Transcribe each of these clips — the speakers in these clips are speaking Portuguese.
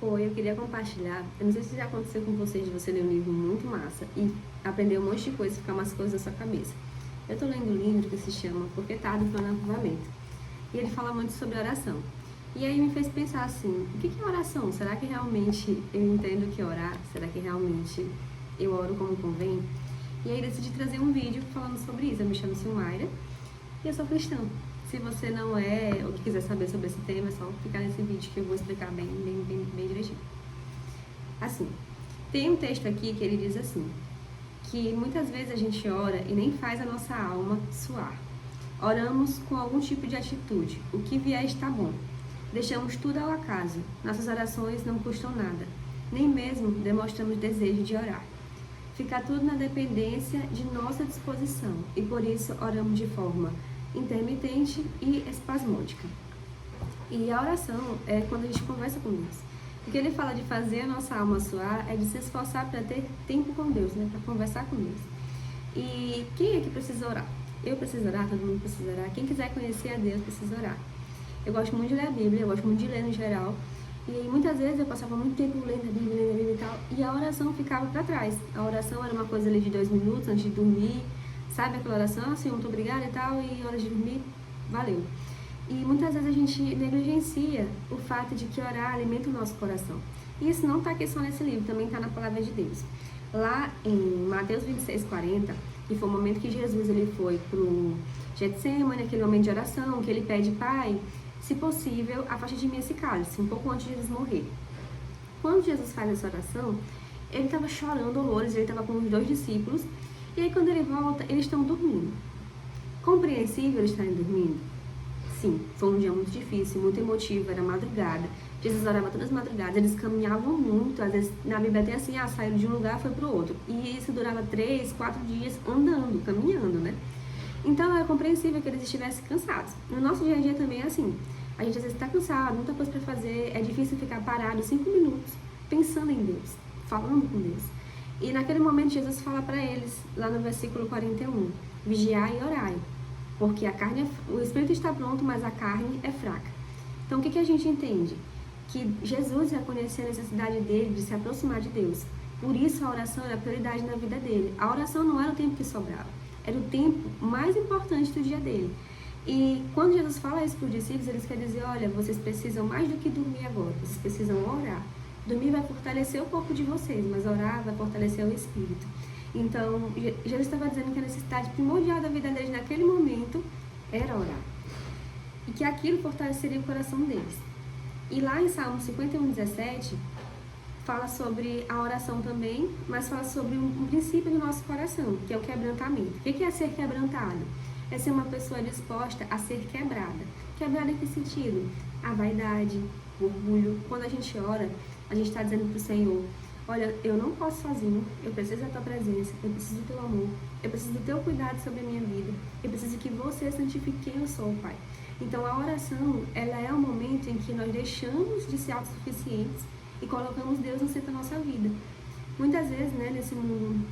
Oi, eu queria compartilhar. Eu não sei se já aconteceu com vocês de você ler um livro muito massa e aprender um monte de coisa e ficar umas coisas na sua cabeça. Eu tô lendo um livro que se chama Porque Tarde o Avivamento. E ele fala muito sobre oração. E aí me fez pensar assim, o que é oração? Será que realmente eu entendo o que é orar? Será que realmente eu oro como convém? E aí decidi trazer um vídeo falando sobre isso. Eu me chamo Silmaira e eu sou cristã. Se você não é ou quiser saber sobre esse tema, é só ficar nesse vídeo que eu vou explicar bem direitinho. Assim, tem um texto aqui que ele diz assim, que muitas vezes a gente ora e nem faz a nossa alma suar. Oramos com algum tipo de atitude, o que vier está bom. Deixamos tudo ao acaso, nossas orações não custam nada, nem mesmo demonstramos desejo de orar. Fica tudo na dependência de nossa disposição e por isso oramos de forma intermitente e espasmódica. E a oração é quando a gente conversa com Deus. O que ele fala de fazer a nossa alma suar é de se esforçar para ter tempo com Deus, né? Para conversar com Deus. E quem é que precisa orar? Eu preciso orar, todo mundo precisa orar. Quem quiser conhecer a Deus precisa orar. Eu gosto muito de ler a Bíblia, eu gosto muito de ler no geral. E muitas vezes eu passava muito tempo lendo a Bíblia e tal, e a oração ficava para trás. A oração era uma coisa ali de 2 minutos antes de dormir, sabe aquela oração, assim, muito obrigada e tal, e hora de dormir, valeu. E muitas vezes a gente negligencia o fato de que orar alimenta o nosso coração. E isso não está aqui só nesse livro, também está na Palavra de Deus. Lá em Mateus 26:40, que foi o momento que Jesus ele foi para o Getsemane, aquele momento de oração, que ele pede, Pai, se possível, afaste de mim esse cálice, um pouco antes de Jesus morrer. Quando Jesus faz essa oração, ele estava chorando horrores, ele estava com os 2 discípulos, e aí quando ele volta, eles estão dormindo. Compreensível eles estarem dormindo? Sim, foi um dia muito difícil, muito emotivo, era madrugada. Jesus orava todas as madrugadas, eles caminhavam muito, às vezes na Bíblia tem assim, saíram de um lugar e foi para o outro. E isso durava 3, 4 dias andando, caminhando, né? Então é compreensível que eles estivessem cansados. No nosso dia a dia também é assim. A gente às vezes está cansado, muita coisa para fazer, é difícil ficar parado 5 minutos pensando em Deus, falando com Deus. E naquele momento Jesus fala para eles, lá no versículo 41, vigiai e orai, porque o espírito está pronto, mas a carne é fraca. Então o que a gente entende? Que Jesus reconhecia a necessidade dele de se aproximar de Deus. Por isso a oração era a prioridade na vida dele. A oração não era o tempo que sobrava, era o tempo mais importante do dia dele. E quando Jesus fala isso para os discípulos, eles querem dizer, olha, vocês precisam mais do que dormir agora, vocês precisam orar. Dormir vai fortalecer o corpo de vocês, mas orar vai fortalecer o espírito. Então, Jesus estava dizendo que a necessidade primordial da vida deles naquele momento era orar. E que aquilo fortaleceria o coração deles. E lá em Salmo 51:17, fala sobre a oração também, mas fala sobre um princípio do nosso coração, que é o quebrantamento. O que é ser quebrantado? É ser uma pessoa disposta a ser quebrada. Quebrada em que sentido? A vaidade, o orgulho. Quando a gente ora, a gente está dizendo para o Senhor, olha, eu não posso sozinho, eu preciso da tua presença, eu preciso do teu amor, eu preciso do teu cuidado sobre a minha vida, eu preciso que você santifique quem eu sou, Pai. Então a oração, ela é o momento em que nós deixamos de ser autossuficientes e colocamos Deus no centro da nossa vida. Muitas vezes, né, nesse mundo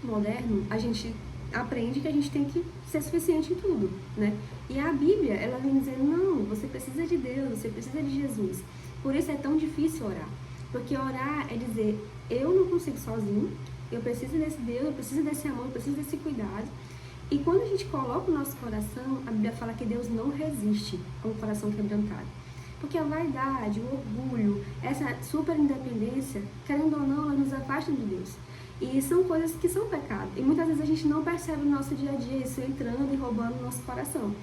moderno, a gente aprende que a gente tem que ser suficiente em tudo, né? E a Bíblia, ela vem dizendo, não, você precisa de Deus, você precisa de Jesus. Por isso é tão difícil orar. Porque orar é dizer, eu não consigo sozinho, eu preciso desse Deus, eu preciso desse amor, eu preciso desse cuidado. E quando a gente coloca o nosso coração, a Bíblia fala que Deus não resiste a um coração quebrantado. Porque a vaidade, o orgulho, essa super independência, querendo ou não, ela nos afasta de Deus. E são coisas que são pecado. E muitas vezes a gente não percebe no nosso dia a dia isso entrando e roubando o nosso coração.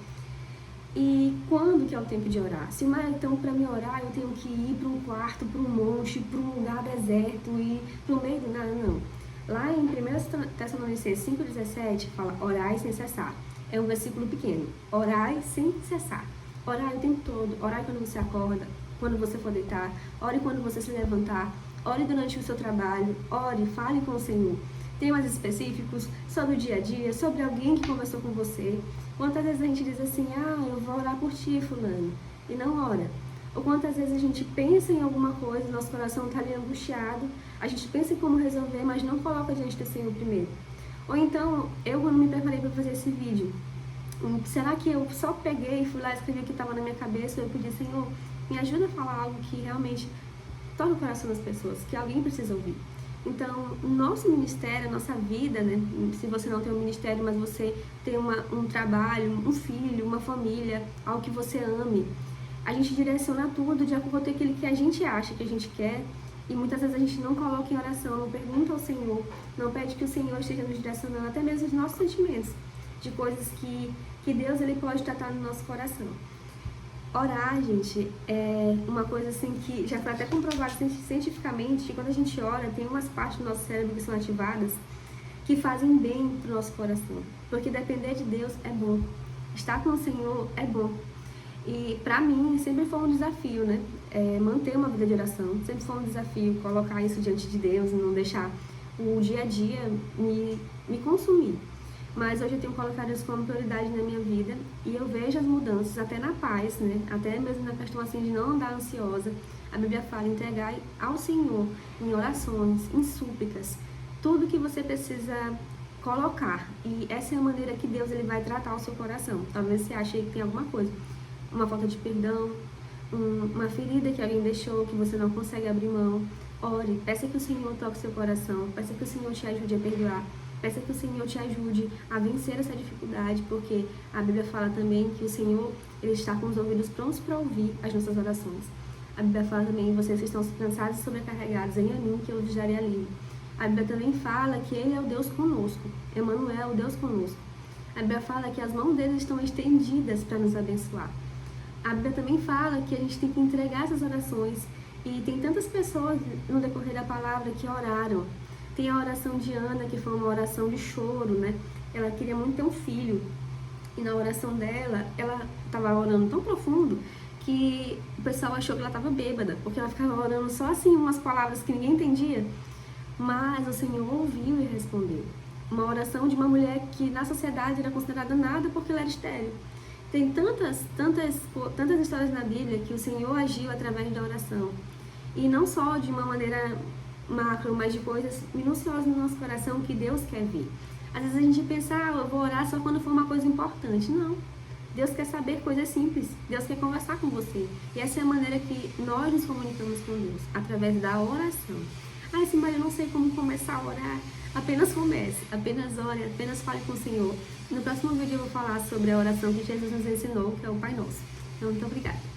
E quando que é o tempo de orar? Se então para me orar eu tenho que ir para um quarto, para um monte, para um lugar deserto e para o meio do nada, não. Lá em 1 Tessalonicenses 5:17 fala, orai sem cessar. É um versículo pequeno. Orai sem cessar. Orai o tempo todo. Orai quando você acorda, quando você for deitar. Ore quando você se levantar. Ore durante o seu trabalho. Ore, fale com o Senhor. Temas específicos sobre o dia a dia, sobre alguém que conversou com você. Quantas vezes a gente diz assim, eu vou orar por ti, fulano, e não ora. Ou quantas vezes a gente pensa em alguma coisa, nosso coração está ali angustiado, a gente pensa em como resolver, mas não coloca diante do Senhor primeiro. Ou então, eu quando me preparei para fazer esse vídeo, será que eu só peguei, fui lá, escrevi o que estava na minha cabeça, eu pedi, Senhor, me ajuda a falar algo que realmente toca o coração das pessoas, que alguém precisa ouvir. Então, nosso ministério, nossa vida, né? Se você não tem um ministério, mas você tem um trabalho, um filho, uma família, algo que você ame, a gente direciona tudo de acordo com aquilo que a gente acha, que a gente quer, e muitas vezes a gente não coloca em oração, não pergunta ao Senhor, não pede que o Senhor esteja nos direcionando, até mesmo os nossos sentimentos, de coisas que Deus ele pode tratar no nosso coração. Orar, gente, é uma coisa assim que já foi até comprovado cientificamente, que quando a gente ora, tem umas partes do nosso cérebro que são ativadas que fazem bem pro nosso coração. Porque depender de Deus é bom. Estar com o Senhor é bom. E pra mim sempre foi um desafio, né? Manter uma vida de oração. Sempre foi um desafio colocar isso diante de Deus e não deixar o dia a dia me consumir. Mas hoje eu tenho colocado isso como prioridade na minha vida e eu vejo as mudanças, até na paz, né? Até mesmo na questão assim de não andar ansiosa. A Bíblia fala entregar ao Senhor em orações, em súplicas, tudo que você precisa colocar. E essa é a maneira que Deus ele vai tratar o seu coração. Talvez você ache que tem alguma coisa, uma falta de perdão, uma ferida que alguém deixou, que você não consegue abrir mão. Ore, peça que o Senhor toque seu coração, peça que o Senhor te ajude a perdoar. Peça que o Senhor te ajude a vencer essa dificuldade, porque a Bíblia fala também que o Senhor ele está com os ouvidos prontos para ouvir as nossas orações. A Bíblia fala também, vocês que estão cansados e sobrecarregados, venham a mim que eu vos darei alívio. A Bíblia também fala que Ele é o Deus conosco, Emmanuel, o Deus conosco. A Bíblia fala que as mãos dele estão estendidas para nos abençoar. A Bíblia também fala que a gente tem que entregar essas orações, e tem tantas pessoas no decorrer da palavra que oraram. Tem a oração de Ana, que foi uma oração de choro, né? Ela queria muito ter um filho. E na oração dela, ela estava orando tão profundo que o pessoal achou que ela estava bêbada, porque ela ficava orando só assim, umas palavras que ninguém entendia. Mas o Senhor ouviu e respondeu. Uma oração de uma mulher que na sociedade era considerada nada porque ela era estéril. Tem tantas histórias na Bíblia que o Senhor agiu através da oração. E não só de uma maneira macro, mas de coisas minuciosas no nosso coração que Deus quer ver. Às vezes a gente pensa, eu vou orar só quando for uma coisa importante. Não. Deus quer saber coisas simples. Deus quer conversar com você. E essa é a maneira que nós nos comunicamos com Deus, através da oração. Mas eu não sei como começar a orar. Apenas comece, apenas ore, apenas fale com o Senhor. No próximo vídeo eu vou falar sobre a oração que Jesus nos ensinou, que é o Pai Nosso. Então, muito obrigada.